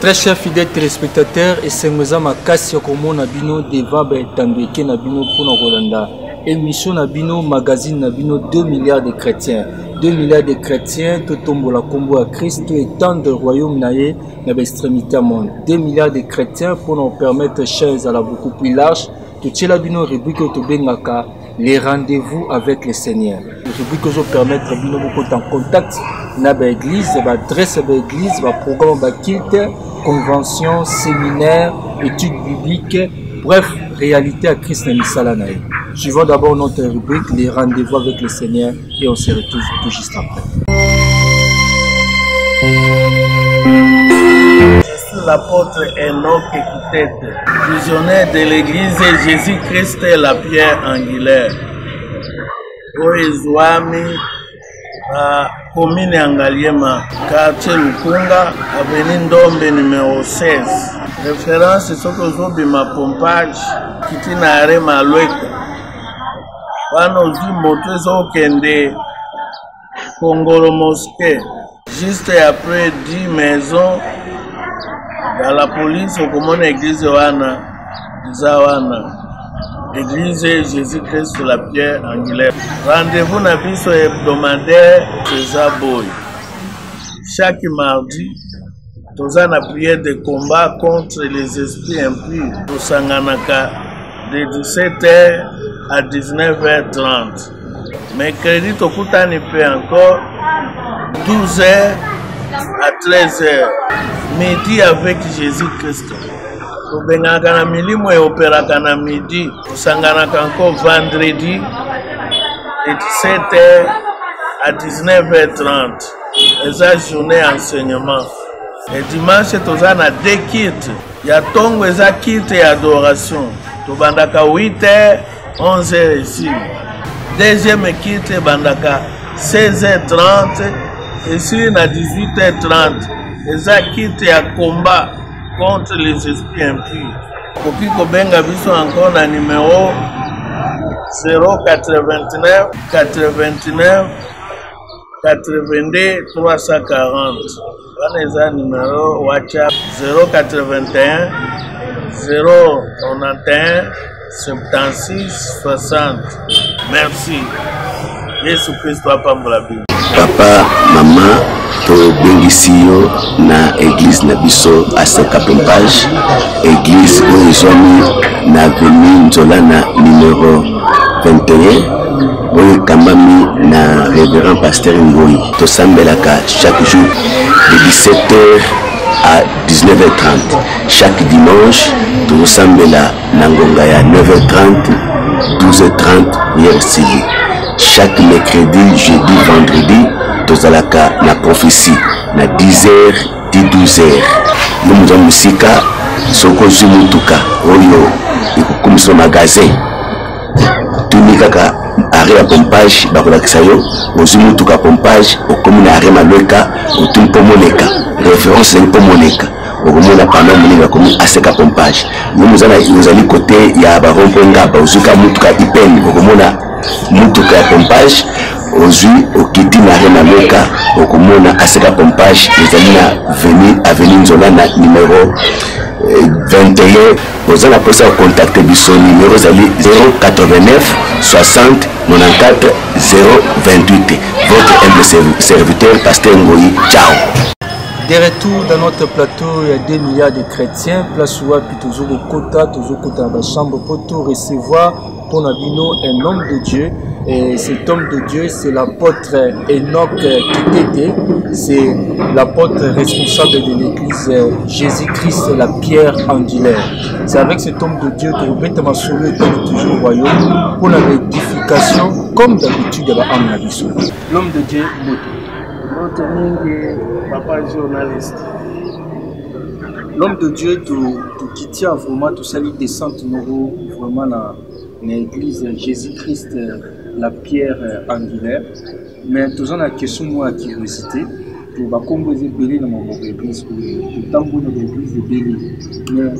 Très chers fidèles téléspectateurs, et c'est ma casse comme Nabino devant Tandeke Nabino pour Rolanda. Émission Nabino, magazine Nabino, 2 milliards de chrétiens. 2 milliards de chrétiens, tout tombe la combo à Christ, et tant de royaumes naïe, dans l'extrémité monde. 2 milliards de chrétiens pour nous permettre, chers à la beaucoup plus large, de Tchelabino rubrique Otobengaka, les rendez-vous avec le Seigneur. Les rubriques qui permettent de beaucoup en contact dans l'église, l'adresse de l'église, le programme de culte, convention, séminaire, études bibliques, bref, réalité à Christ et Missalanaï. Suivons d'abord notre rubrique, les rendez-vous avec le Seigneur, et on se retrouve tout juste après. L'apôtre Enoch Ekitete, visionnaire de l'église Jésus-Christ et la pierre angulaire. Oizwami, commune Angaliema, quartier Lukunga, avenue Ndombe numéro 16. Référence sur que ma pompage, qui tient à Rema Lweka. Wano zi moto zo kende Kongoro Mosquée. Juste après 10 maisons. Dans la police, on commande l'église Wana, l'église Jésus-Christ sur la pierre angulaire. Rendez-vous dans le hebdomadaire César Boy. Chaque mardi, nous avons la prière de combat contre les esprits impurs. Nous Sanganaka de 17h à 19h30. Mercredi, nous avons encore 12h à 13h. Midi avec Jésus-Christ. Nous avons milimo et opéra kana midi. Nous avons encore vendredi de 17h à 19h30. Et ça, journée enseignement. Et dimanche, nous avons 2 kits. Il y a tongo et kit et adoration. Nous avons 8h, 11h ici. Deuxième kit, bandaka 16h30. Ici, on a 18h30. Les acquittes à combat contre les esprits impurs. Pour qui Kobenga Biso encore un numéro 089 89 82 340. On a un numéro WhatsApp 081 091 76 60. Merci. Jésus Christ Papa Mblabi. Papa, maman, to bengisiyo na église na biso à Saint-Capompage, église Oizwami na avenue Nzolana numéro 21. Boye Kambami na révérend pasteur Ngoyi. To sambelaka chaque jour de 17h à 19h30. Chaque dimanche, to sambela na ngonga ya 9h30, 12h30 hier civil. Chaque mercredi, jeudi, vendredi, tozalaka na prophétie na 10h, 12h. Nous avons musika soko zumutuka oyo ikukumisa magasin. Tunikaka arrêt à pompage bakolakisa yo ozumutuka pompage okomi na arrêt malweka otumpomoneka. Référence ni pomoneka. Okomona pendant moniga komi aseka pompage. Nous allons côté ya barompo ngaba ozuka mutuka ipeni okomona mutuka ya pompage ozui okiti na rena loka okomona aseka pompage ezalina avenue Nzolana numéro 21. Vous allez passer à contacter biso numéro 089 60 94 028. Votre humble serviteur Pasteur Ngoyi. Ciao. De retour dans notre plateau, il y a 2 milliards de chrétiens. Place où puis toujours au quota dans la chambre pour tout recevoir. Pour Nabino, un homme de Dieu. Et cet homme de Dieu, c'est l'apôtre Enoch Ekitete. C'est l'apôtre responsable de l'église Jésus-Christ, la pierre angulaire. C'est avec cet homme de Dieu que Robert Massoué est toujours au royaume pour l'édification, comme d'habitude de la Amnabiso. L'homme de Dieu, Papa journaliste. L'homme de Dieu, qui tient vraiment tout ça, il descend vraiment dans l'église Jésus-Christ, la pierre angulaire. Mais toujours la question, moi, la curiosité, pour va composer Bélé dans mon église, pour tambour dans l'église de Bélé. Mais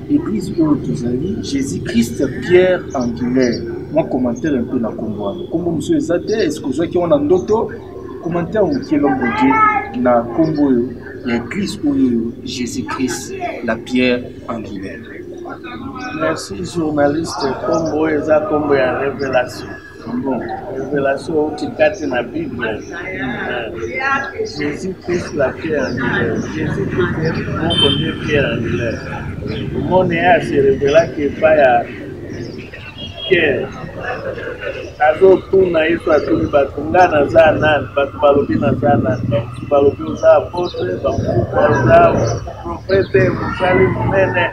l'église où tu as Jésus-Christ, pierre angulaire. Moi, commentaire un peu dans le combat. Comment monsieur Zate, est-ce que vous avez un d'autres commentaire ou qui est l'homme de Dieu na Congo l'église où Jésus-Christ, la pierre angulaire. Merci journaliste Kombo eza Kombo ya révélation. Bon, révélation utikati na Bible. Jésus-Christ la pierre angulaire. Jésus-Christ est mon côté pierre angulaire. Mon a se révéla que pas ya Pierre. Azo tuna Yesu atuni batunga na za nani, batu balobi na za nani, balobi za apostle, bamukupa za prophète, musali munene.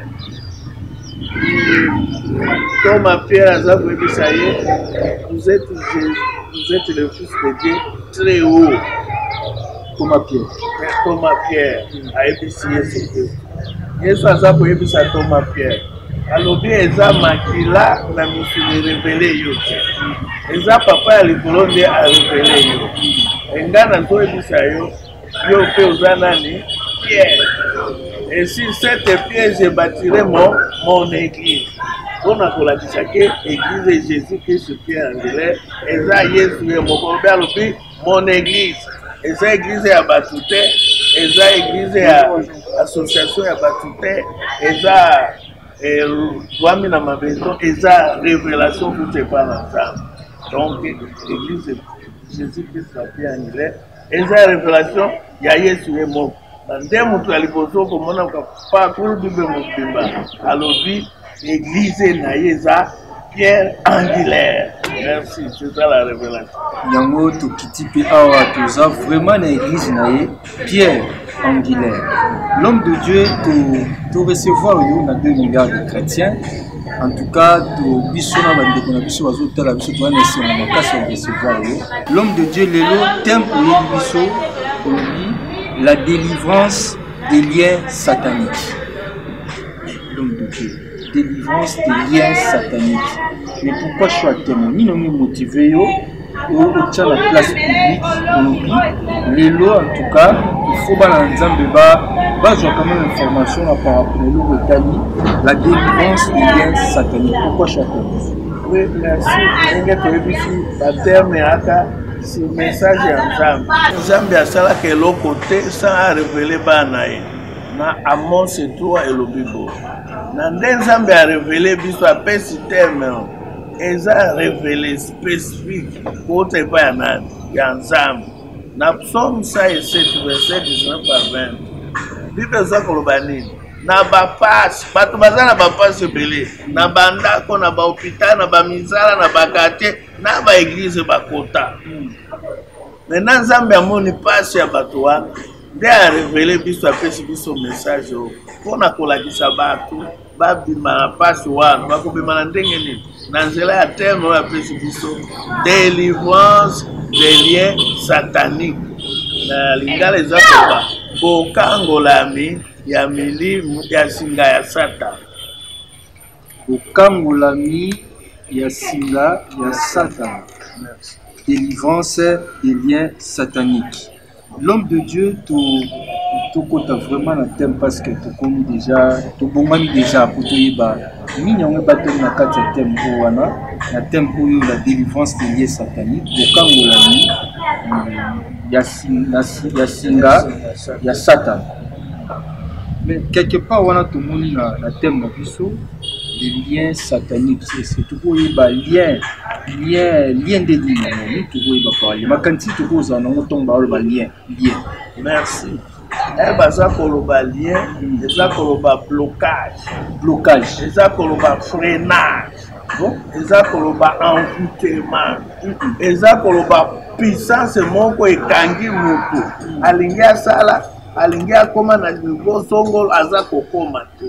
Thomas Pierre aza kwebisa ye, vous êtes le fils de Dieu très haut. Thomas Pierre. Thomas Pierre ayebisi Yesu Kristo. Yesu aza koyebisa Thomas Pierre. Alobi eza makila na misuni révélé yo te. Eza papa ya likolo nde a révélé yo. Enga na koyebisa yo, yo pe oza nani? Pierre. Et si cette pierre je bâtirai mon église. On a kolakisa ke église Jésus-Christ pierre angulaire. Eza Yesu ye mokolobi alobi mon église. Eza église ya batu te. Eza église ya association ya batu te. Eza Wami na mabeton, eza révélation pour te parler ensemble. Donc, l'église Jésus-Christ la pierre angulaire, eza révélation, ya Yesu ye moko. Nde mutu aliposo komona pa pour Bible mobimba. Alobi, l'église na eza pierre angulaire. Merci, c'est ça la révélation. Yango to kitipi awa toza vraiment na église na ye pierre angulaire. L'homme de Dieu to recevoir yo na 2 milliards de chrétiens. En tout cas, to biso na bandeko na biso bazotala biso to na ese na makasi ya recevoir yo. L'homme de Dieu lelo thème oyebi biso oyebi la délivrance des liens sataniques. L'homme de Dieu, délivrance des liens sataniques. Mais pourquoi je suis à témoin? Ni non motivé yo au tient la place publique les lois en tout cas il faut balancer quand même information par rapport au Italie la délivrance des liens sataniques. Pourquoi je suis à témoin? Oui, merci. La terme c'est le message ensemble. Ensemble à ça que l'autre côté sans révéler banaï. Na Amos 3 et le Bible. Na nzambe a révélé biso a pesi terme. Eza révélé spécifique pour te pas nan ya nzambe. Na Psaume 107 verset 19 à 20. Bible za kolobani. Na ba passe, bato bazana ba passe belé. Na banda ko na ba hôpital na ba mizala na ba quartier na ba église ba kota. Maintenant nzambe amoni passe ya bato wana. Nde a révélé biso apesi biso message mpona kolakisa bato babima na pasi wana bakobima na ndenge nini na nzela ya terme oyo apesi biso délivrance des liens sataniques na lingala eza koba bokangolami ya milimu ya singa ya Satan. Bokangolami ya singa ya Satan. Délivrance des liens sataniques. L'homme de Dieu, tu comptes vraiment le thème parce que tu connais déjà, tu bomani déjà pour te dire, mignon est battu dans le cadre de thème ouana, le thème où la délivrance des liens sataniques. Au cas où la yasinga, ya Satan. Mais quelque part on a tout le monde la thème de biso, les liens sataniques. C'est tout pour y lien de liens. Tout pour y parler. Ma quantité tout pour ça, on tombe dans le lien. Merci. Eh ben ça koloba lien, ça koloba blocage, ça koloba freinage, ça koloba envoûtement, ça koloba puissance moko ekangi mutu. Alingia sala, alingia koma na niveau songol azako koma te.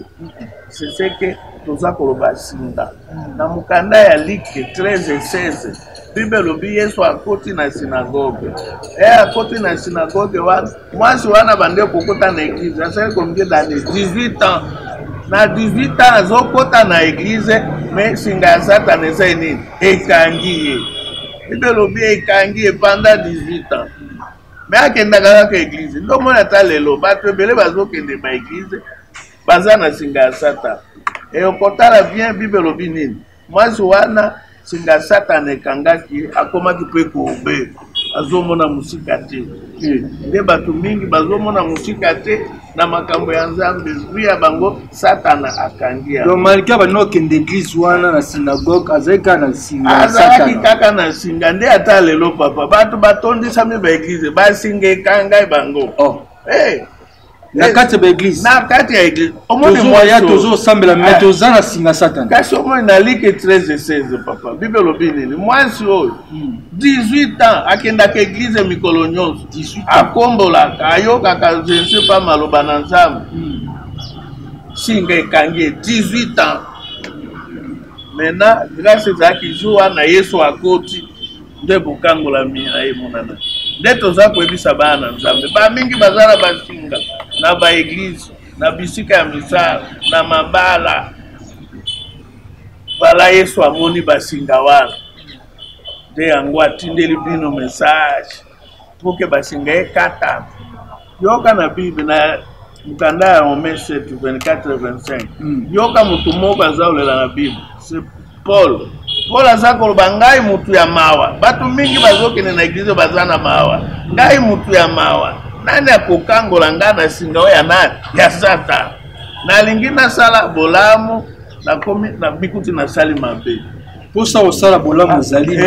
C'est ce que toza koloba sinda. Na mukanda ya Luc 13:16. Bible lobi Yesu akoti na synagogue. Akoti na synagogue wana. Mwasi wana bande kokota na église. Ça fait combien d'années? 18 ans. Na 18 ans azokota na église mais singa ya Satan eza nini? Ekangi ye. Bible lobi ekangi pendant 18 ans. Mais akendaka kaka église. Ndo mona ta lelo bato ebele bazokende ba église baza na singa ya Satan. Et okotala bien Bible lobi nini? Mwasi wana singa Satan ekangaki akomaki pe kobe azomona musika te. Nde bato mingi bazomona musika te na makambo ya Nzambe via bango Satana akangia. Donc malgré bano kende église wana na synagogue azeka na singa azalaki kaka na singa nde ata lelo papa bato batondisa mi ba église basinga ekanga bango. Na kati ya église. Na kati ya église. Omoni moya tozo sambela meto zana singa Satana. Kasi omoni na like 13-16 papa. Bible lobi nini? Mwasi oyo 18 ans akendaka église mikolo nyonso. Akombolaka ayokaka jense pa maloba na Nzambe. Singa ekangi 18 ans. Maintenant grâce ezalaki jour wana Yesu akoti nde bokangola mina ye monana. Nde toza koyebisa bana Nzambe ba mingi bazala basinga na ba église na bisika ya misala na mabala bala Yesu amoni basinga wana nde yango atindeli bino message pour que basinga ekata yoka na Bible na mukanda ya Romains 7:24-25 yoka mutu moko azaolela na Bible c'est Paul aza koloba ngai mutu ya mawa bato mingi bazokende na église bazana mawa ngai mutu ya mawa nani akokangola ngai na singa oyo ya nani ya Satan nalingi nasala bolamu nakomi na bikuti nasali mabe posa osala bolamu ezali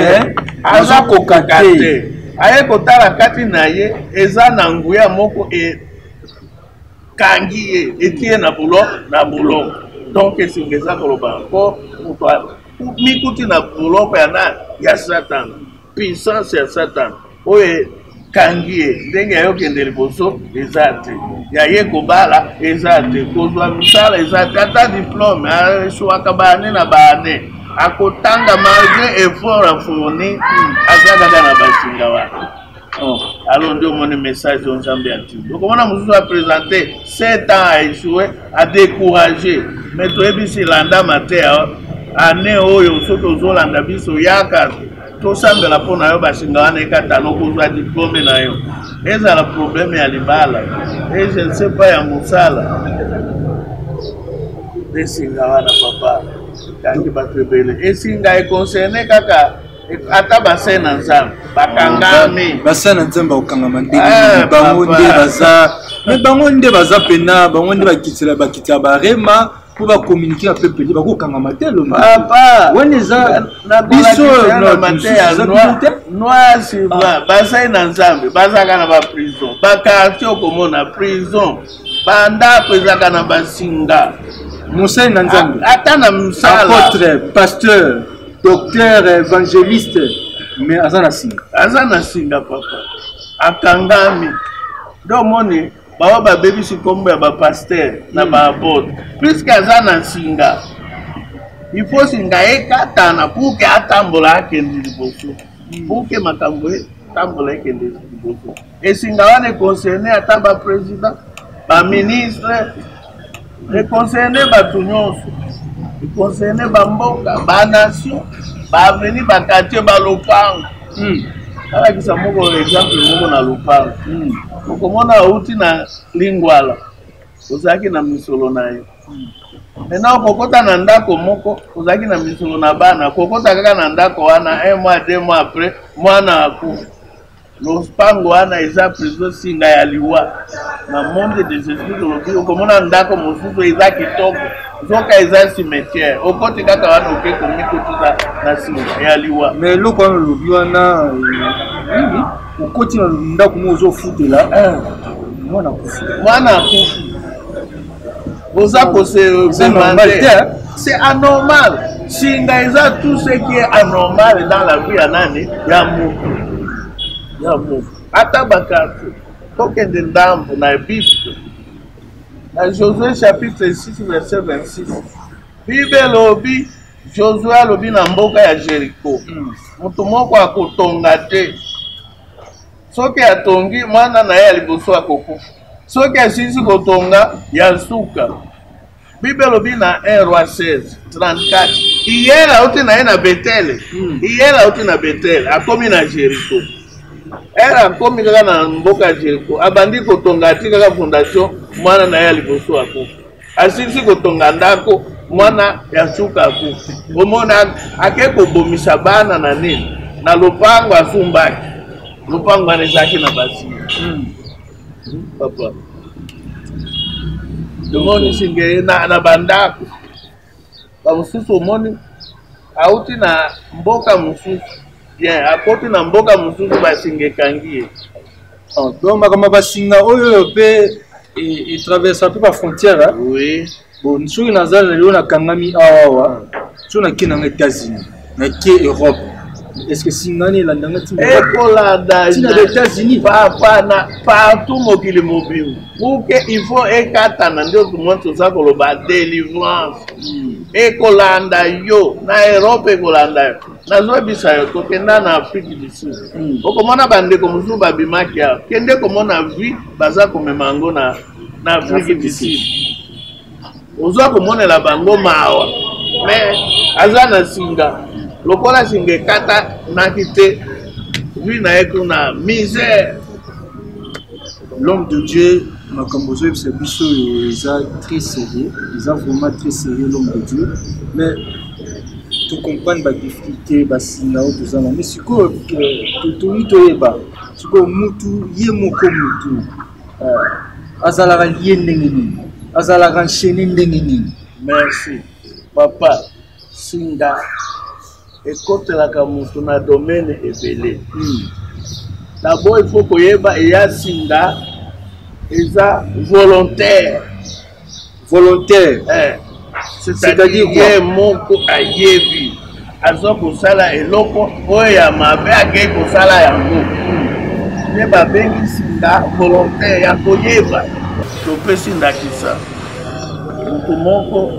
aza kokate aye kotala kati na ye eza na nguya moko kangi ye etie na bulo donc esinga eza koloba ko mutu mikuti na buloko ya Satan puissance ya Satan oye kangie ndenge ayokende liboso eza te ya ye kobala eza te kozwa misala eza te ata diplôme aswaka bane na bane akotanga malgré effort afourni azakaka na basinga wana. Alors ndio mon message on Nzambe ati okomona mususu a présenter 7 ans a échoué a découragé mais toyebisi landa matin ane oyo soto zolanda biso yaka tosambela pona yo basinga wana ekata nokozwa diplôme na yo ezala problème ya libala et je ne sais pas ya musala esinga wana papa kangi batrebele esinga econcerne kaka ata base na Nzambe bakangami base na Nzambe okangama ndenge bango nde baza mais bango nde baza pena bango nde bakitila barema pour communiquer avec le peuple bako kangama telo papa weneza na biso na mateya noa siba basa na Nzambe bazaka na ba prison bakartio komona prison banda kwezaka na basinga Monseigneur na Nzambe ata na msala apôtre pasteur docteur évangéliste mais azana singa papa akangami do moni bawa babebisi kombo ya bapaster na baapôtre puisque aza na singa il faut singa ekatana pour que atambola akende liboso pour que makambo etambola ekende liboso esinga wana econcerne ata baprésident baministre econcerne bato nyonso econcerne bamboka banation baaveni bakartier balopango alakisa moko exemple moko na lopango okomona auti na lingwala ozalaki na misolo na ye maintenant okokota na ndako moko ozalaki na misolo na bana kokota kaka na ndako wana 1 mois 2 mois après mwana akufa lopango wana eza prison singa ya liwa na monde des esprits olobi okomona ndako mosusu eza kitoko zoka eza cimetière okoti kaka wana okekomikotiza na singa ya liwa mais eloko wana olobi wana okoti na ndako mo ozofutela mwana akufa oza kose demander c'est anormal singa eza tout ce qui est anormal dans la vie ya nani ya mutu ata bakati tokende ndambo na Bible na Josué chapitre 6 verset 26 Bible lobi Josué lobi na mboka ya Jericho mutu moko akotonga te soki atongi mwana na ye liboso akokufa soki asisi kotonga ya suka Bible lobi na 1 Roi 16:34 iyela uti na ye na Betele iyela uti na Betele akomi na Jericho era komi kaka na mboka ya Jericho abandi kotonga ati kaka fondation mwana na ye liboso akufa asisi kotonga ndako mwana ya suka akufa omona ake kobomisa bana na nini na lopango asumbaki lupango anezaki na basi papa omoni singe na bandako bamosusu omoni auti na mboka mosusu bien akoti na mboka mosusu basinga ekangi ye donc makambo basinga oyo mpe etraverse mpe bafrontière oui bon soki naza lelo nakangami awawa soki nakendanga États-Unis nake Europe est-ce que singani elandanga ekolanda tina na États-Unis papa na partout mokili mobimba puke il faut ekatana nde otumoni toza koloba délivrance ekolanda yo na Europe ekolanda yo nazoyebisa yo tokenda na Afrique du Sud okomona bandeko mosusu babimaki awa kende komona vie baza komema yango na Afrique du Sud ozwa komonela bango mawa mais aza na singa lokola singa ekata naki te vie na ye kuna misère. L'homme de Dieu makambo ozoyebisa biso oyo eza très sérieux eza vraiment très sérieux l'homme de Dieu mais tocomprendre badifficulté basinga oyo toza na mais sikoyo totongi toyeba sikoyo mutu ye moko mutu azalaka lie ndenge nini azalaka nchaîné ndenge nini. Merci papa singa ekotelaka mutu na domaine ebele d'abord il faut koyeba eya singa eza volontaire c'est-à-dire ye moko ayebi aza kosala eloko oyo ya mabe akei kosala yango nde babengi singa volontaire ya koyeba topesi ndakisa moto moko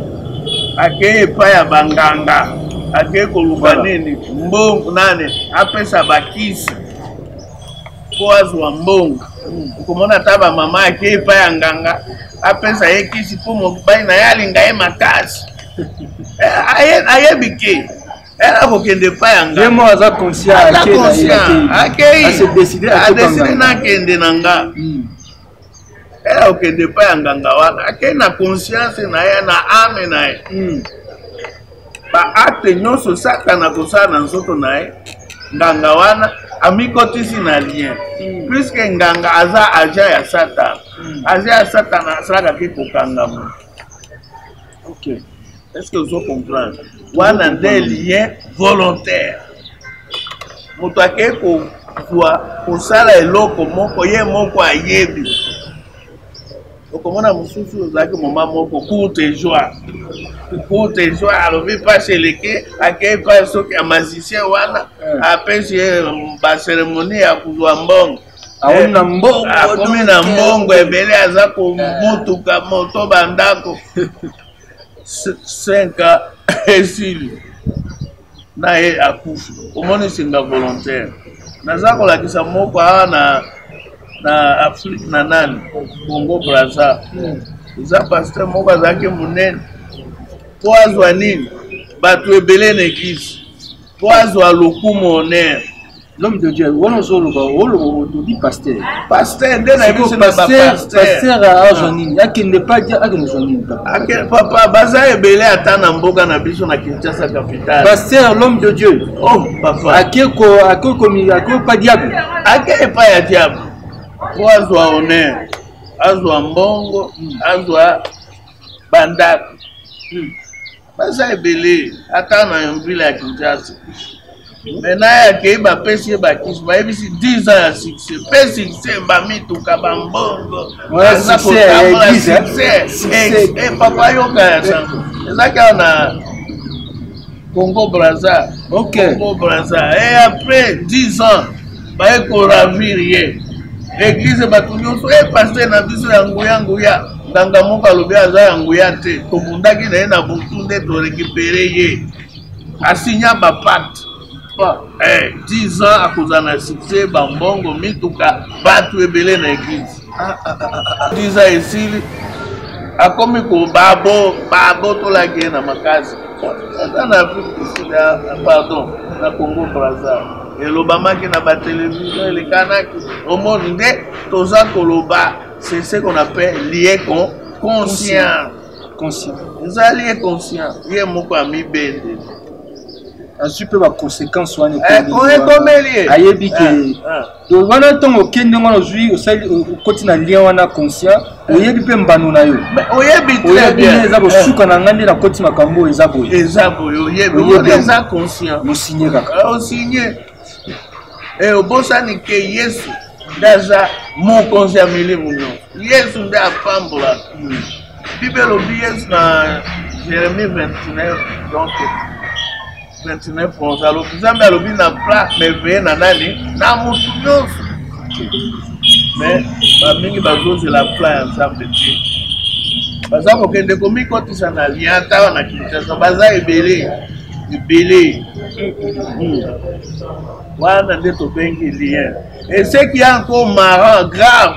akei epai ya banganga akei koluka nini mbongo nane apesa bakisi po azwa mbongo okomona ata bamama akei epai ya nganga apesa ye kisi po mobali na ye alinga ye makasi ayebi ke akokende epai ya nganga aza conscient akei adeside nakende na nga akokende epai ya nganga wana akei na conscience na ye na ame na ye baacte nyonso satana kosala na nzoto na ye nganga wana amikotisi na lien puisque nganga aza agent ya satana agent ya satana asalaka ke kokangama. Ok, est-ce que vous comprenez wana nde lien volontaire moto akei kosala eloko moko ye moko ayebi okomona mosusu ozalaki moma moko courte joie alobi mpasi eleke akei mpasi soki ya magicien wana apesi ye baceremonie ya kozwa mbongo akomi na mbongo ebele aza komutuka moto bandako 5 esili na ye akufi omoni singa volontaire naza kolakisa moko awa na Afrique na nani Congo Brazza eza pasteur moko azalaki monene po azwa nini bato ebele na église po azwa lokumu honneur. L'homme de Dieu wana ozoloba olobi pasteur nde na biso na pasteur azwa nini akende pa dia akende nini papa baza ebele ata na mboka na biso na Kinshasa capitale. Pasteur l'homme de Dieu papa akeko pa diable ake pa ya diable po azwa honneur azwa mbongo azwa bandako baza ebele ata na mvile ya Kinshasa. Maintenant akei bapesi ye bakisi bayebisi 10 ans ya succès mpe succès bamituka bambongo aza kotambola succès papa yoka ya sango ezaki awa na Congo Brazza. Congo Brazza et après 10 ans baye koravir ye l'église bato nyonso pasteur na biso ya nguya nganga moko alobi aza ya nguya te tobundaki na ye na butu nde torekipere ye asinya bapate 10 ans akozala na succès bambongo mituka bato ebele na église 10 ans esili akomi kobabotolaki ye na makasi ata na Afrique du Sud pardon na Congo Brazza elobamaki na batelevizio elekanaki omoni nde toza koloba c'est ce qu'on appelle lié conscient eza lié conscient ye moko amibende azwi mpe baconséquence wana ekomeli ayebi ke donc wana ntongo okende ngo ozwi okoti na lien wana conscient oyebi mpe mbano na yo oyebi eza bosuka na ngai nde nakoti makambo eza boye oyebi eza conscient osinye kaka osinye obosani ke yesu nde aza mokonzi ya milimo nyonso yesu nde apambola bible elobi yesu na Jérémie 29 donc 29 11 alobi nzambe alobi na pla meveye na nani na motu nyonso mais bamingi bazozela pla ya nzambe te baza kokende komikotisa na lien ata wana kinshasa baza ebele wana nde tobengi lien et ce qui est encore marrant grave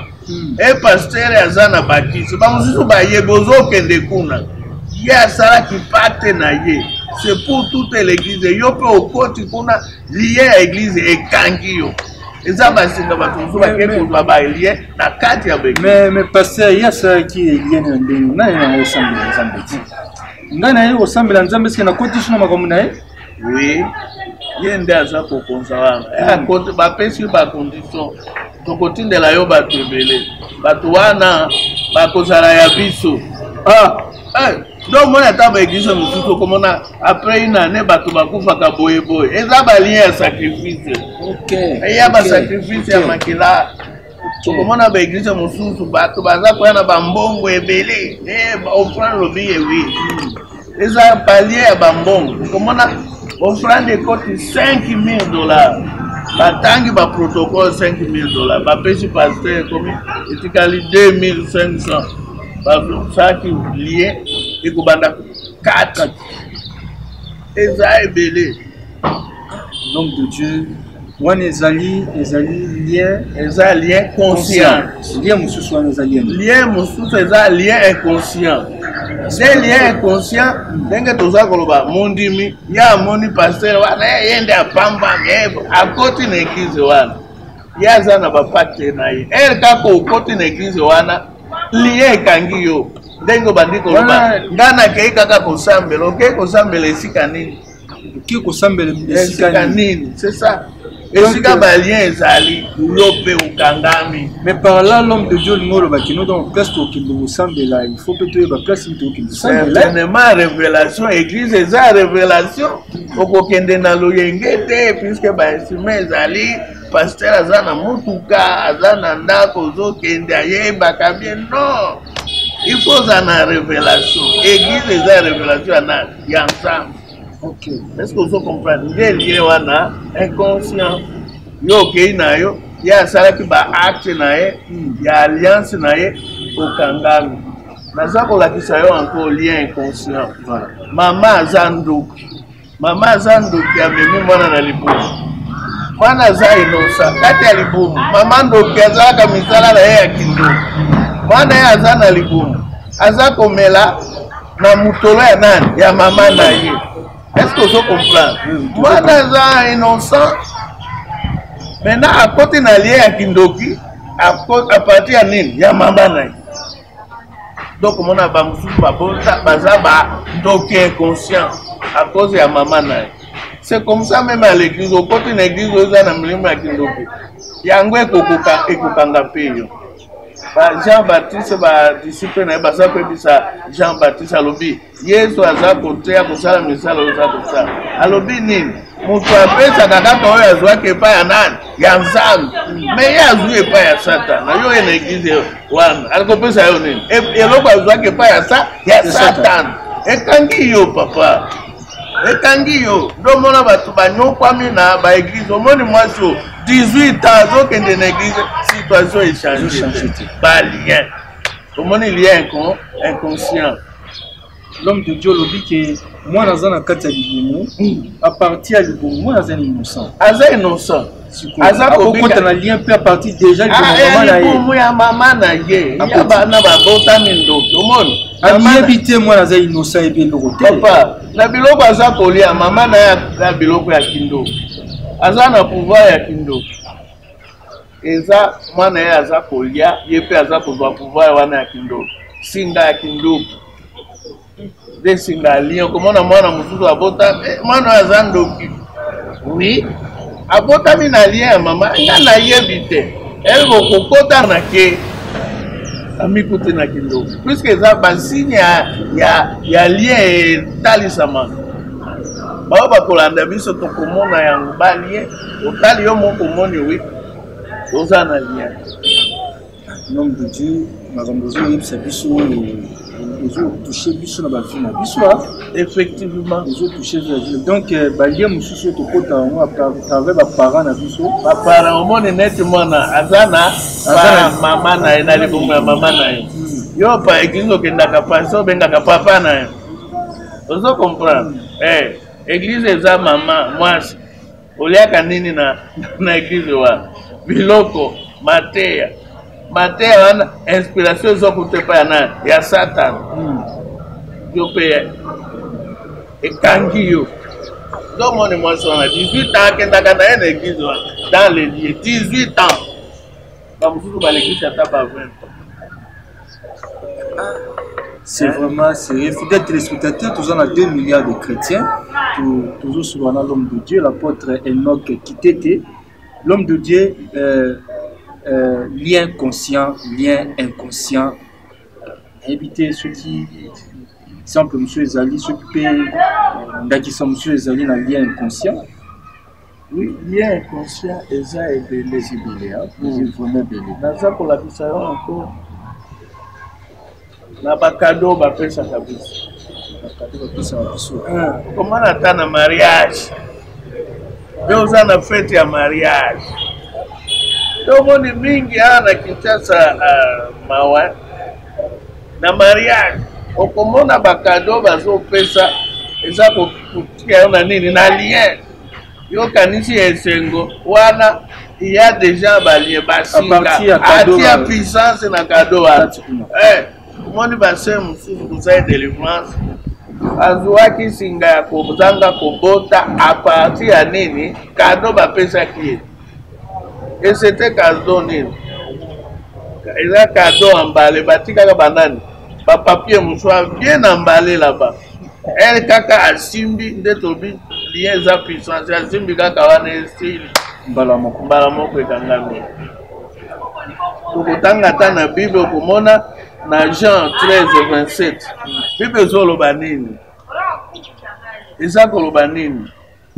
un pasteur aza na bakisi bamosusu bayebi ozokende kuna ye asalaki pacte na ye c'est pour toute l'église yo mpe okoti kuna lien ya église ekangi yo eza basinga bato mosusu bake kozwa balie na kati ya mais pasteur ye asalaki lien na ndenge nani nango osambela nzambe ti ngai na ye kosambela nzambe eske nakoti so na makambo na ye oui ye nde aza kokonza wana bapesi bacondition tokotindela yo bato ebele bato wana bakozala ya biso donc mona ata baeglise mosusu okomona après une année bato bakufaka boyeboye eza balien ya sacrifice eya basacrifice ya makila okomona baeglise mosusu bato baza koya na bambongo ebele offrande lobi yewi eza balien ya bambongo okomona offrande ekoti $5,000 batangi baprotocole $5,000 bapesi pasteur ekomi etikali 2500 basaki lien ekobanda 4 eza ebele nom de Dieu wana ezali lien eza lien conscient lien mosusu wana eza lien mosusu eza lien inconscient nde lien inconscient ndenge toza koloba mondimi ye amoni pasteur wana ye nde apambami akoti na eglize wana ye aza na bapacte na ye kaka okoti na eglize wana lien ekangi yo ndenge obandi koloba ngai nakei kaka kosambela okei kosambela esika nini okei kosambela esika nini c'est ça esika balien ezali yo mpe okangami mais par là l'homme de Dieu lingo olobaki no donc place tokende kosambela il faut mpe toyeba place nini tokende kosambela certainement révélation église eza révélation okokende na loyenge te puisque bainstrument ezali pasteur aza na motuka aza na ndako ozokende ayebaka bien non il faut oza na révélation église eza révélation ya ensemble. Est-ce que vous comprenez? Nde lié wana inconscient yo okei na yo ye asalaki baacte na ye ya alliance na ye okangami naza kolakisa yo encore lien inconscient. Mama aza ndoki amemi mwana na libumu mwana aza inosa kati ya libumu mama ndoki azalaka misala na ye ya kindoki mwana ye aza na libumu aza komela na mutolo ya nani ya mama na ye. Est-ce que vous comprenez? Moi, dans un innocent, maintenant, à côté de l'allié à Kindoki, à partir de Nîmes, il y a Mamana. Donc, on a donc inconscient à cause de Mamana. C'est comme ça même à l'église, au côté de l'église, vous avez un Kindoki. Il y a un peu de Jean-Baptiste disciple na basa kwebisa Jean-Baptiste alobi Yesu aza kotea kosala misala oza kosala alobi nini mutu apesa kaka oyo azwaki epai ya nani ya Nzambe me ye azwi epai ya Satana yo ena eglize wana alikopesa yo nini eloko azwaki epai ya Satana ekangi yo papa ekangi yo ndo mona batu banyokwami na baeglize omoni mwasi 18 ans azokende na eglize situation échange balien omoni lien inconscient. L'homme de Dieu lobi ke moi naza na kati ya libumu à partir ya libumu moi naza innocent aza kokota na lien pe à partir déjà libumu ya mama na ye ya bana babotami ndoki omoni ayebi te moi naza innocent ebe eloko te papa na biloko aza kolia mama na ya biloko ya kindoki aza na pouvoir ya kindoki eza mwana ye aza kolia ye pe aza kozwa pouvoir wana ya kindoki singa ya kindoki desinga lien komona mwana mususu abota mwana azandoki oui abota mina lien ya mama nga na yebi te elko kokota na ke amikuti na kindo puisque eza basigne ya lien etalisama bao bakolanda biso tokomona yango balien otali yo moko moni wi oza na lien nom de Dieu makambo ozoyebisa biso touché biso na bavi na biso effectivement touché la vie donc balien mosusu tokota yango avec baparent na biso baparent omoni neti mwana aza na mama na ye na libongo ya mama na ye yo pa église okendaka pasi obengaka papa na ye ozo comprendre église eza mama mwasi oliaka nini na église wana biloko mateya wana inspiration ezokutepa ya nani ya Satan yo mpe ekangi yo ndomoni mwasi wana 18 ans akendaka na ye na église wana dans les lieux 18 ans bamosusu balekisi ata ba 20 ans. C'est vraiment sérieux. Fidèles téléspectateurs, tous en a 2 milliards de chrétiens. Toujours sur l'homme de Dieu, l'apôtre Enoch Kitete. L'homme de Dieu, lien conscient, lien inconscient. Éviter ceux qui, exemple, M. Ezali, ceux qui sont M. Ezali dans le lien inconscient. Oui, lien inconscient, Eza et les Ibiléens. C'est vraiment belé. Dans ça, pour la vie, ça encore. Na bakado bapesa kabisa comment nata na mariage doza na fête ya mariage domoni mingi ana Kinshasa mawa na mariage okomona bakado bazopesa eza kotia na nini na lien yo kanisi esengo wana il y a déjà balien basinga atia puissance na kado wana moni base mususu kuzaye délivrance azuaki singa ya kozanga kobota aparti ya nini kado bapesaki ye et c'était kado nini eza kado emballé batikaka banani bapapier mouchoir bien emballé là-bas elle kaka asimbi nde tobi lien eza puissance asimbi kaka wana estili mbala moko ekangami tokotanga ata na bible okomona na Jean 13:27 bible ezoloba nini eza koloba nini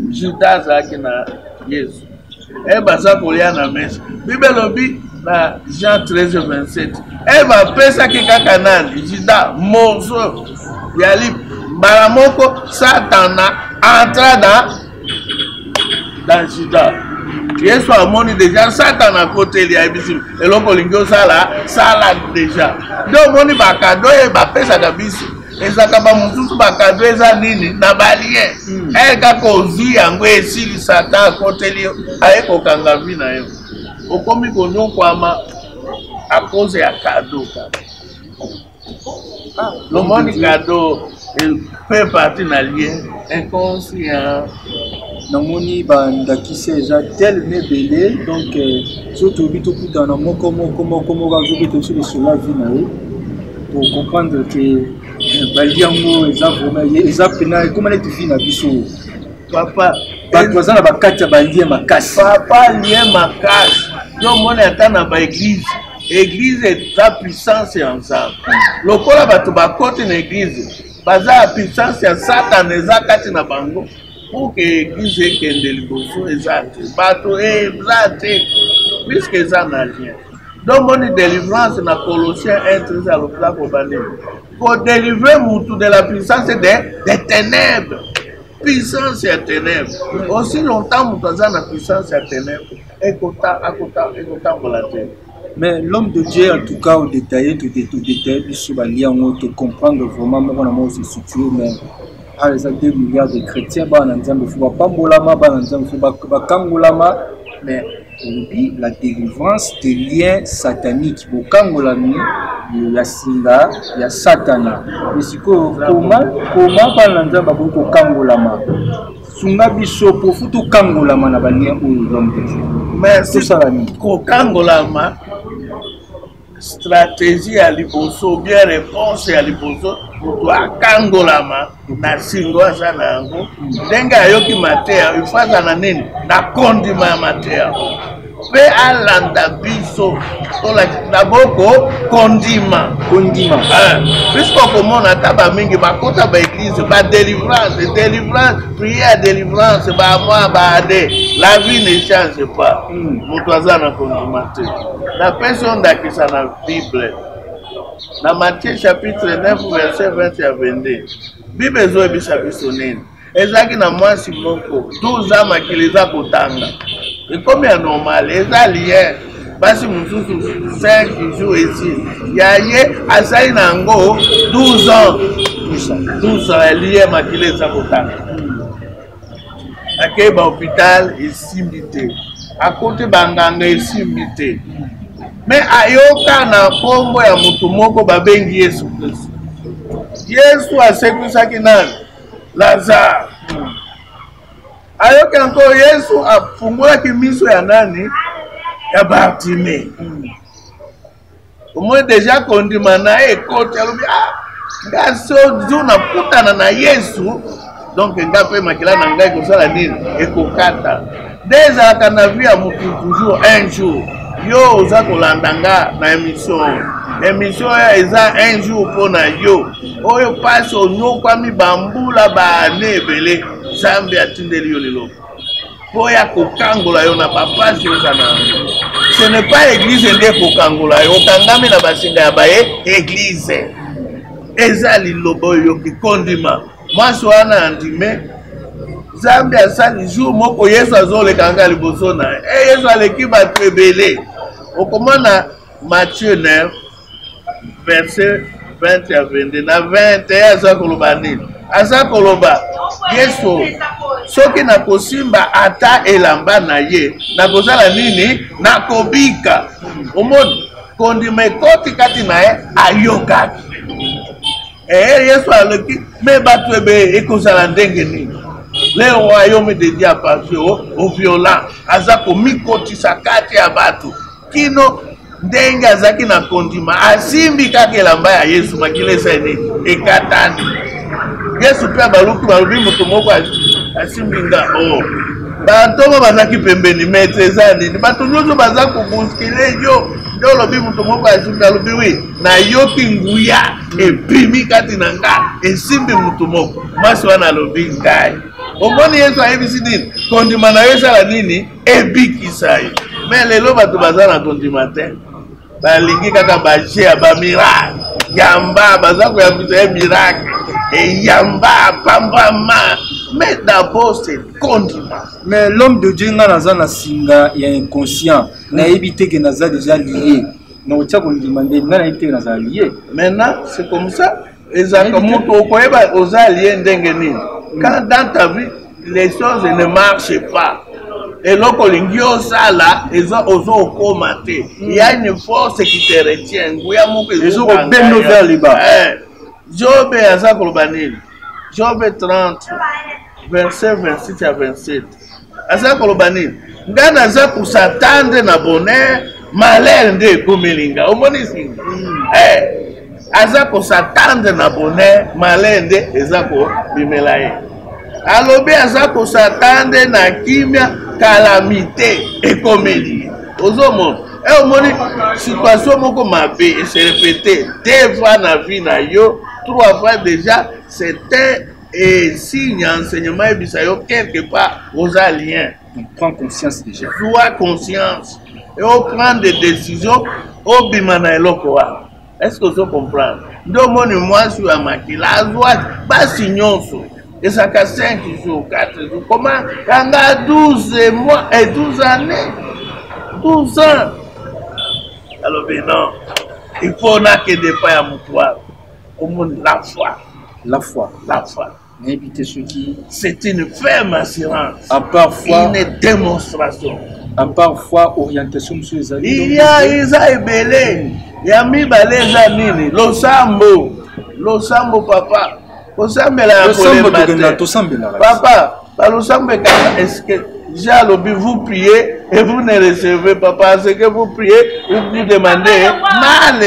Judas azalaki na Yesu baza kolia na mesa bible elobi na Jean 13:27 bapesaki kaka nani Judas morceau ya lipe mbala moko Satana entra dans Judas Yesu amoni déjà Satan à côté li ayebisi eloko olingi osala sala déjà donc omoni bakado bapesaka biso ezaka bamosusu bakado eza nini na balien kaka ozwi yango esili Satan akoteli aye kokanga vi na yo okomi konyokwama à cause ya kado lomoni kado fait partie na lien inconscient namoni bandakisi eza tellement belé donc surtout bitokutana moko azobeta biso lisola vi na ye pour comprendre que bali yango eza vraiment eza pena ekoma neti vi na biso papa bato baza na bakati ya balie makasi papa lien makasi yo moni ata na baeglise église eza puissance ya nzambe lokola bato bakoti na église baza ya puissance ya Satan eza kati na bango pour que église ekende liboso eza te bato eza te puisque eza na lien donc moni délivrance na Colossiens 1:13 alobela kobani kodélivre mutu de la puissance des ténèbres puissance ya ténèbres aussi longtemps mutu aza na puissance ya ténèbres ekotambola te. Mais l'homme de Dieu, en tout cas, au détaillé, tout détaillé, sur la lien, on te comprendre vraiment, on se situe, mais à les 2 milliards de chrétiens, mais aujourd'hui, la délivrance des liens sataniques, il y a Singa, il y a Satana. Mais c'est comment Sunga biso pofutu kangolama na balia oyo l'homme de Dieu. Mais c'est ça ko kangolama stratégie à liboso bien réponse à liboso moto akangolama na singo aza na yango ndenge ayoki mateya ifaza na nini na kondima ya mateya mpe alanda biso na boko kondima puisque okomona ata bamingi bakota baeglise badélivrance prière délivrance bamwa baade la vie ne change pas moto aza na kondima te napesi oyo ndakisa na bible na Matthieu chapitre 9 verset 20 à 22 bible ezoyebisa biso nini ezalaki na mwasi moko 12 ans makili eza kotanga ekomi ya normal eza lien basi mosusu 5 jours esi ya ye asali na yango 12 ans lien makili eza kotanga akei bahôpital esimbi te akoti banganga esimbi te me ayoka na kombo ya moto moko babengi Yesu Kristo. Yesu asekwisaki nani? Lazare. Ayoka encore Yesu afungolaki miso ya nani? Ya Bartime. Omwe deja kondima na ekoti alobi ngaso na kutana na Yesu donc ngape makila na ngai kosala nini? Ekokata. Déjà kana via mutu toujours un jour. Yo oza kolandanga na émission ya eza un jour pona yo oyo pasi onyokwami bambula baane ebele Nzambe atindeli yo lelo po ya kokangola yo na bapasi oza na ce n'est pas église nde kokangola yo okangami na basinga ya baye église eza liloba oyo kikondima mwasi wana andime Nzambe asali jour moko Yesu azolekanga liboso na Yesu aleki bato ebele okomana Matthieu 9 verset 20 à 22 na 21 aza koloba nini aza koloba Yesu soki nakosimba ata elamba na ye nakozala nini nakobika omoni kondima ekoti kati na ye ayokaki Yesu aleki me bato ebele ekozala ndenge nini le royaume de Dieu appartient au violent aza komikotisa kati ya bato kino ndenge azaki na kondima asimbi kaka elamba ya Yesu makila esani ekatani Yesu pe baluki balobi moto moko asimbi nga bantongo bazaki pembeni maître eza nini bato nyonso baza kobuskile yo nde olobi moto moko asimbi alobi wi nayoki nguya epimi kati na nga esimbi moto moko mwasi wana alobi ngai omoni Yesu ayebisi nini kondima na yo esala nini ebikisa yo me lelo bato baza na kondima te balingi kaka baje ya bamiracle yamba baza koyambisa ye miracle eyamba pambama mais d'abord c'est kondima. Mais l'homme de Dieu nga naza na singa ya inconscient na ebite que naza déjà lié na otia kondimande nga na ebite que naza lié. Maintenant c'est comme ça ezaka moto okoyeba oza lié ndenge nini quand dans ta vie les choses ne marchent pas et lokolingi osala ozo okoma te il y a une force qui te retient nguya moko ezo bendo vers le bas. Job aza koloba nini Job 30 verset 26 à 27 aza koloba nini nga naza kusatande na bonheur malheur nde ekomelinga omoni singa aza kosatande na bonheur malheur nde eza kobimela ye alobi aza kosatande na kimia calamité ekomeli ozomona omoni situation moko mabe et se répéter 2 fois na vie na yo 3 fois déjà c'était et signe enseignement ebisa yo quelque part aux aliens prend conscience déjà sois conscience et on prend des décisions au bimana eloko wa est-ce que vous comprenez ndomoni mwasi ya makila azwa basi nyonso ezaka 5 jours 4 jours comment kanga 12 mois et 12 années 12 ans alors ben non il faut na que des pas à moutoir comme la foi n'inviter ceux qui c'est une ferme assurance à parfois une démonstration à parfois orientation sur les amis il y a isa ebele ya mibale eza nini losambo papa osambela ya kolemba te papa balosambeka est-ce que J'ai lobby, vous priez et vous ne recevez pas parce que vous priez, vous demandez mal.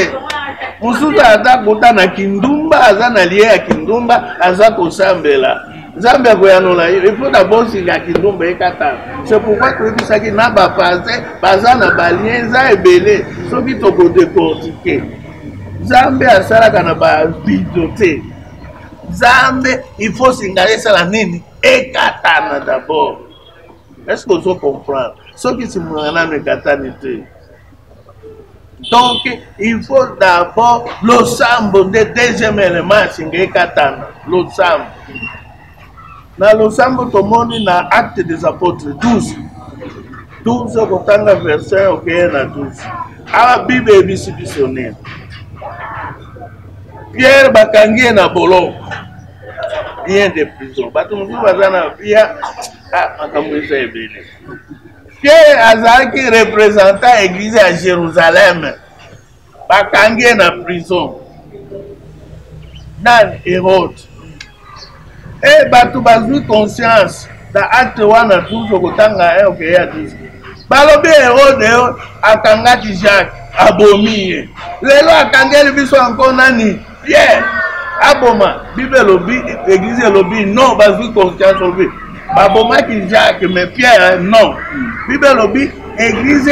Mususu aza kota na kindumba, aza na lié à kindumba, aza kosambela. Zambia koyanola, il faut d'abord singa kindumba ekata. C'est pourquoi que tout ça qui n'a pas passé, baza na balien za ebele, so ki toko décortiquer. Zambia asala kana ba bidoté. Zambia, il faut singaler ça la nini ekatana d'abord. Est-ce que vous comprenez? Ce qui se mourra ne katanité. Donc, il faut d'abord le sambo de deuxième élément, c'est katana, le sambo. Dans le sambo, tout le monde a acte des apôtres 12. 12, au verset, ok, na 12. La Bible est bisibisonnée. Pierre Bakangi na bolo. Bien de prison. Batumou bazana via makamwisa ebele. Pierre Azaki représentant l'église à Jérusalem. Bakangi na prison. Dans Hérode. Et batu bazui conscience. Dans acte 1 à 12 okotanga ok ya 12. Balobi Hérode akangati Jacques abomi. Lelo akangeli biso encore nani Pierre. Aboma, Bible lobby, église lobby, non, bazui conscience lobby. Baboma qui Jacques, mais Pierre, non. Bible lobby, église,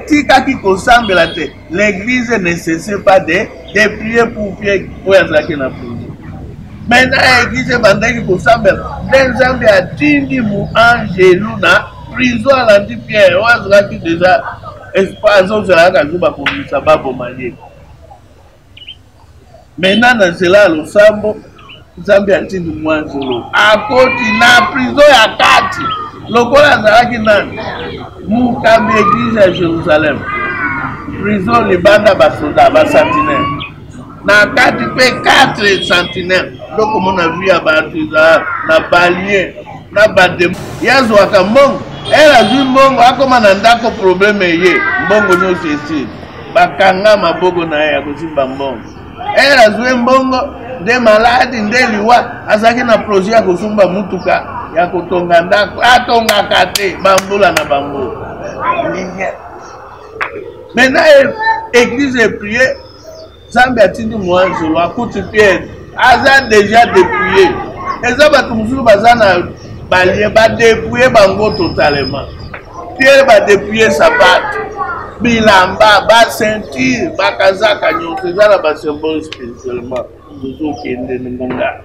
tika qui consemble la terre. L'église ne cesse pas de prier pour Pierre, pour Yazaki na prison. Maintenant, l'église bandait qui consemble, les hommes a tindi mou angelou na prison à l'anti Pierre, Yazaki déjà, espace, on se l'a kazuba pour lui, ça va bomber. Maintenant, dans cela, le sambo, Zambie a dit moi solo. À côté, na prison ya kati. Lokola Zaraki nan. Moukambi église à Jérusalem. Prison les banda basoda, bas sentinelle. Na kati pe 4 sentinelles. Donc, on a vu à Batiza, na Balien, na Badem. Yazo Akamong. Elle a vu Mongo, a comme un andako problème yé. Mongo no c'est bakanga mabogo na ya kusimba Mongo. Elle a joué mbongo de maladi nde liwa azaki na projet ya kosumba mutuka ya kotonga ndako atonga kate bambula na bambo. Maintenant église est priée Zambia atindi mwanzo akuti Pierre aza déjà dépouillé. Eza batu mususu bazana balien ba dépouiller bango totalement. Pierre ba dépouiller sapato. Bilamba, bas ceinture, bas kazaka, c'est ça la symbole spirituellement. Toujours qui est de Ngonga.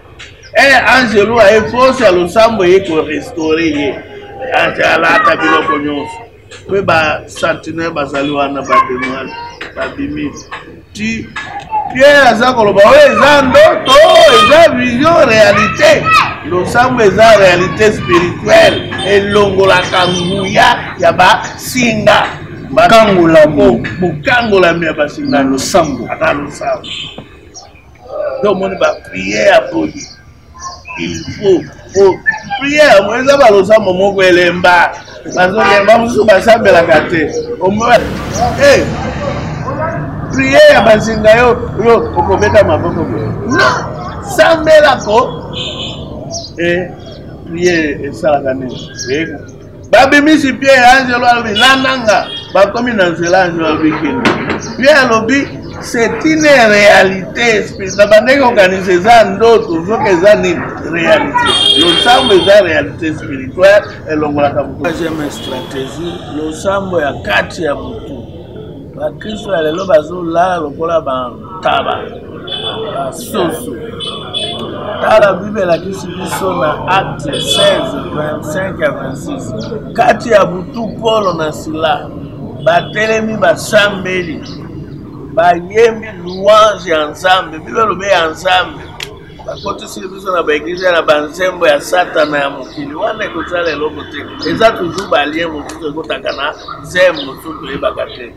Et Angelo a effort à l'ensemble et pour restaurer. Angela Tabilo Cognos. Oui, bah, sentinelle, basaluana, bademoal, babimi. Tu, Pierre Azakoloba, oui, Zandoto, et vision, réalité. L'ensemble est la réalité spirituelle. Et l'ongola kangouya, yaba, singa. Kangola mo, Kangola mi abasinga le sambo. Ata le sambo. Donc on va prier à Boye. Il faut prier. Moi ça va le sambo mo ko elemba. Parce que ba musu ba sambe la kate. O mo prier à basinga yo ko beta maboko. Non, sambe la ko. Prier et ça la gane. Babimi si Pierre Angelo Albi, Lananga, Bakomi Nanzela Angelo Albi. Pierre Lobi, c'est une réalité spirituelle. Bandé organisé ça d'autres, faut que ça une réalité. Le sambo est une réalité spirituelle et l'ongola kabuku. Deuxième stratégie, le sambo ya kati ya butu. Ba Kristo ya lelo bazo la lokola ba taba. Ba soso. La Bible a dit sur na acte 16, 25 à 26. Kati ya butu Paul na sila, batelemi basambeli, bayembi louange ensemble, Bible lobe ensemble. Bakoti sili biso na baeglise na banzembo ya Satana ya mokili. Wana ekotala eloko te. Eza toujours balien mosusu ekotaka na zembo mosusu eyebaka te.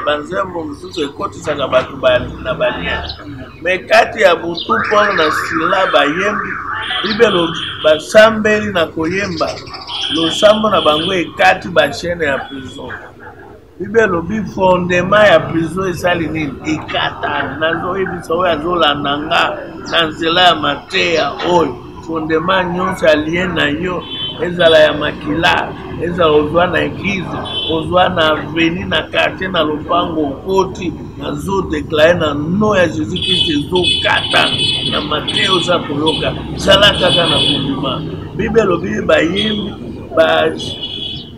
Banzembo mosusu ekotisaka bato na balien. Mais kati ya butu Paul na sila bayembi, Bible basambeli na koyemba. Losambo na bango ekati bashene ya prison. Bible lobi fondement ya prison esali nini ekata nazo ebisa oyo azolandanga na nzela ya mateya oyo fondement nyonso alien na yo ezala ya makila, ezala ozwa na église, ozwa na avenue na quartier na lopango okoti nazo déclarer na nom ya Jésus Christ ezokata na Mateo za koyoka zala kaka na kondima. Bible lobi bayimbi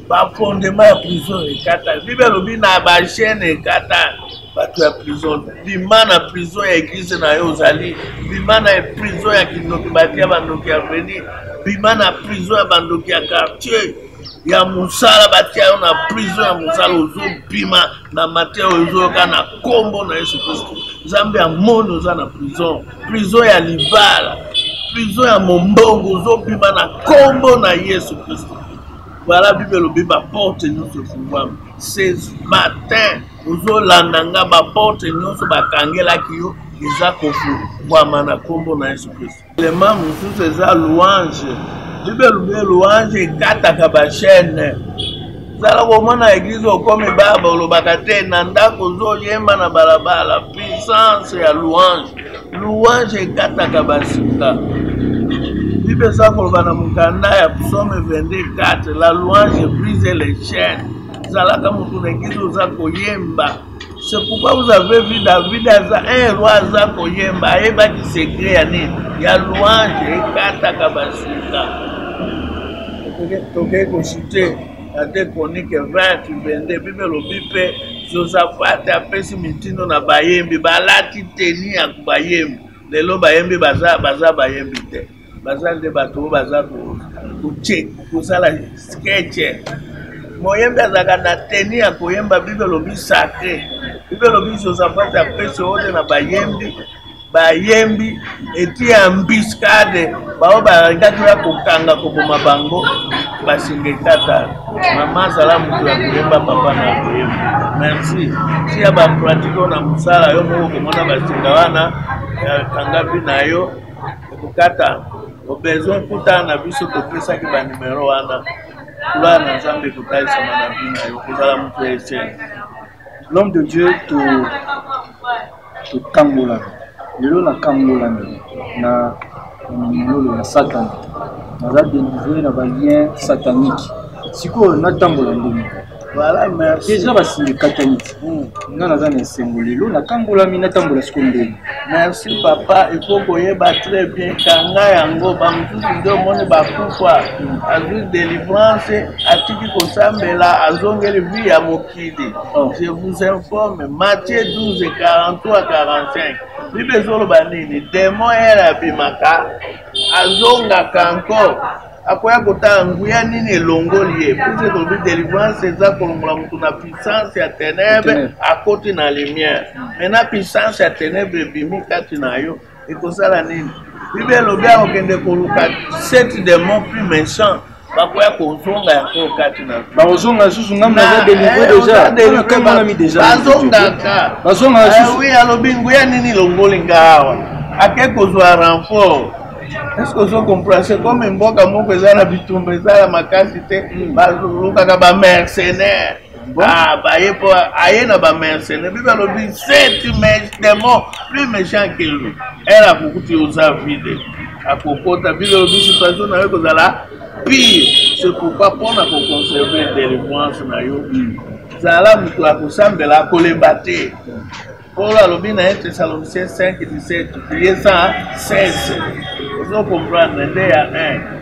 ba fondement ya prison ekata. Bible lobi na ba chaîne ekata bato ya prison. Bima na prison ya église na yo ozali, bima na prison ya kindoki batia bandoki ya avenue, bima na prison ya bandoki ya quartier ya musala batia yo na prison ya musala ozobima na Mateo ozoyoka na kombo na Yesu Kristo. Nzambe amoni oza na prison ya libala, prison ya mombongo ozobima na kombo na Yesu Kristo. Voilà Bible lobi ba porte nyonso fungwama. Ce matin ozolanda nga ba porte nyonso bakangelaki yo eza kofungwama na kombo na Yesu Kristo. Lema mosusu eza louange. Bible lobi louange ekataka ba chaîne. Zala komona église okomi baba olobaka te na ndako ozoyemba na balabala. Puissance ya louange. Louange ekataka basika. Bible ça koloba na mukanda ya Psaume 24, la louange brise les chaînes. Zalaka mutu na église oza koyemba. C'est pourquoi vous avez vu David aza un roi aza koyemba ayebaki secret ya nini ya louange ekataka basika. Toke koshite ate Chronique 20:22. Bible lobi pe Josaphat apesi mitindo na bayembi balati teni ya bayembi. Lelo bayembi baza bayembi te. Bazal de bateau bazal kuche kusala sketch moyembe azaka na teni ya koyemba. Bible lobi sacré. Bible lobi Josaphat apesi ode na bayembi eti ambiscade bao barangaki ya kokanga koboma bango basingekata. Mama zala mutu ya koyemba papa na koyemba. Merci. Si ya ba pratique na musala yo moko komona basinga wana kanga bina yo kokata. Au besoin kuta na biso topesa ki ba numero wana kula na Nzambe kutaisa na bina yo kozala mutu ese. L'homme de Dieu to kangola lelo na kangola na mololo na Satan naza délivré na ba lien satanique siko na tambola ndimi. Voilà, merci. Déjà basinga katanique nga naza na esengo lelo na kangola mina tambola siko ndeni. Merci papa, il faut koyeba très bien kanga yango bamususu nde omoni bakufa azwi délivrance atiki kosambela azongeli vie ya mokili. Je vous informe Matthieu 12:43-45. Bible ezoloba nini? Démon ere abimaka azongaka encore akoya kota nguya nini elongoli ye. Puisque tolobi délivrance eza kolongola mutu na puissance ya ténèbre akoti na lumière. Maintenant puissance ya ténèbre ebimi kati na yo ekosala nini? Bible elobi akokende koluka 7 démons plus méchants bakoya kozonga yango kati na bazonga susu ngamna za délivré déjà bazonga oui alobi nguya nini longoli ngawa ake kozwa renfort. Est-ce que vous comprenez? C'est comme un bon amour que ça a bitumba, ça a ma qualité, ba mercenaire. Ah, bah, il na ba mercenaire. Bible le dit, c'est démon plus méchant que lui. Elle a beaucoup de choses à vide. À propos, ta Bible le dit, situation na yo kozala pire. C'est pourquoi pour na conserver délivrance na yo. Zala mutu akosambela kolembate. Paul alobi na 1 Thessaloniciens 5:17, priez 116. Vous comprenez,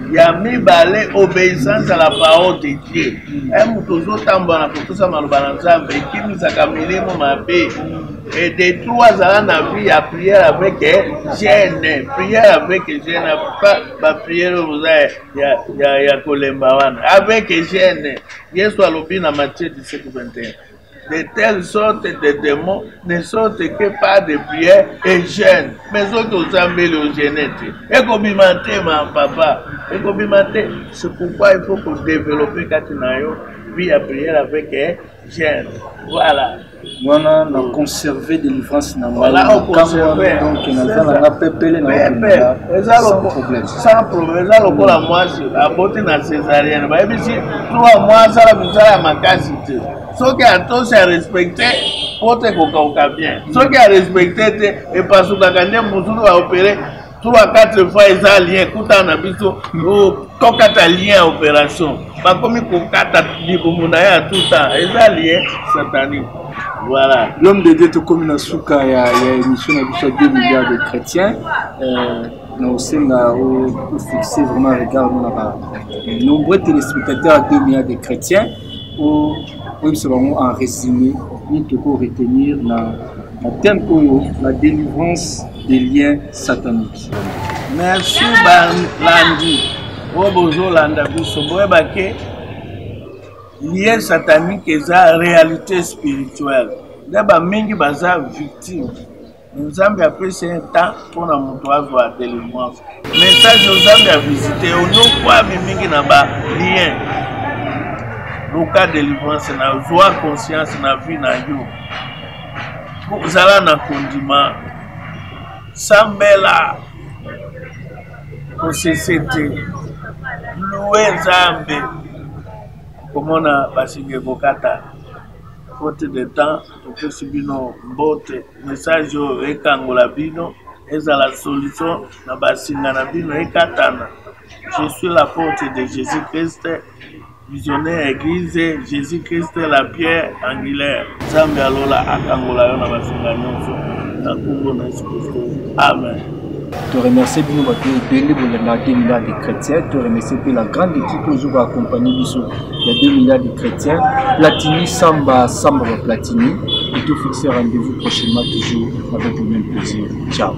il y a mis balai obéissance à la parole de Dieu. Un toujours tambour pour ça malbalançable et qui nous a camélé mon abbé. Et des trois ans à vie à prier avec gêne, prière avec gêne, pas prière il y a Kolembawan avec gêne. Yesu alobi na Matthieu 17:21. De telle sorte de démons ne sortent que par des prières et jeûnes. Mais autres aux embellis aux gênettes. Et combimanté, ma papa. Et combimanté. C'est pourquoi il faut qu'on développe Katinayo, puis à prière avec jeûne. Voilà. Voilà, on a conservé délivrance. Voilà, on conserve. Donc, on a pépélé sans problème. Sans problème. Ça, le la moi, la beauté na césarienne. Et puis, 3 mois, ça, la misère à ma casité. Ceux qui ont tous à respecter, pour te bien. Ceux qui ont respecté, et parce que quand on a opéré, 3-4 fois eza lien kuta na biso tokata lien ya opération bakomi kokata libumu na ya tuta eza lien satanique. Voilà. L'homme de Dieu comme na suka ya émission na biso 2 milliards de chrétiens na osenga au fixer vraiment regard na nombreux téléspectateurs à 2 milliards de chrétiens au en résumé nous devons retenir la thème la délivrance des liens sataniques. Merci Landi. Obozo landa biso boyebake lien satanique eza réalité spirituelle. D'abord mingi baza victime. Nzambe apesi un temps pour na mutu azwa délivrance. Message Nzambe a visité onokwa mingi na ba lien. Loka délivrance na joie conscience na vie na yo. Kozala na kondima sambela kosesete louer Nzambe komona basinge kokata faute de temps topesi bino mbote message oyo ekangola bino ezala solution na basinga na bino ekatana. Je suis la porte de Jésus-Christ, visionnaire église Jésus-Christ la pierre angulaire. Nzambe alola akangola yo na basinga nyonso na kombo na Yesu Kristo. Amen. Te remercie bien la 2 milliards de chrétiens, te remercie pour la grande équipe qui va accompagner les 2 milliards de chrétiens, Platini, Samba Platini, et tout fixer rendez-vous prochainement toujours avec le même plaisir. Ciao.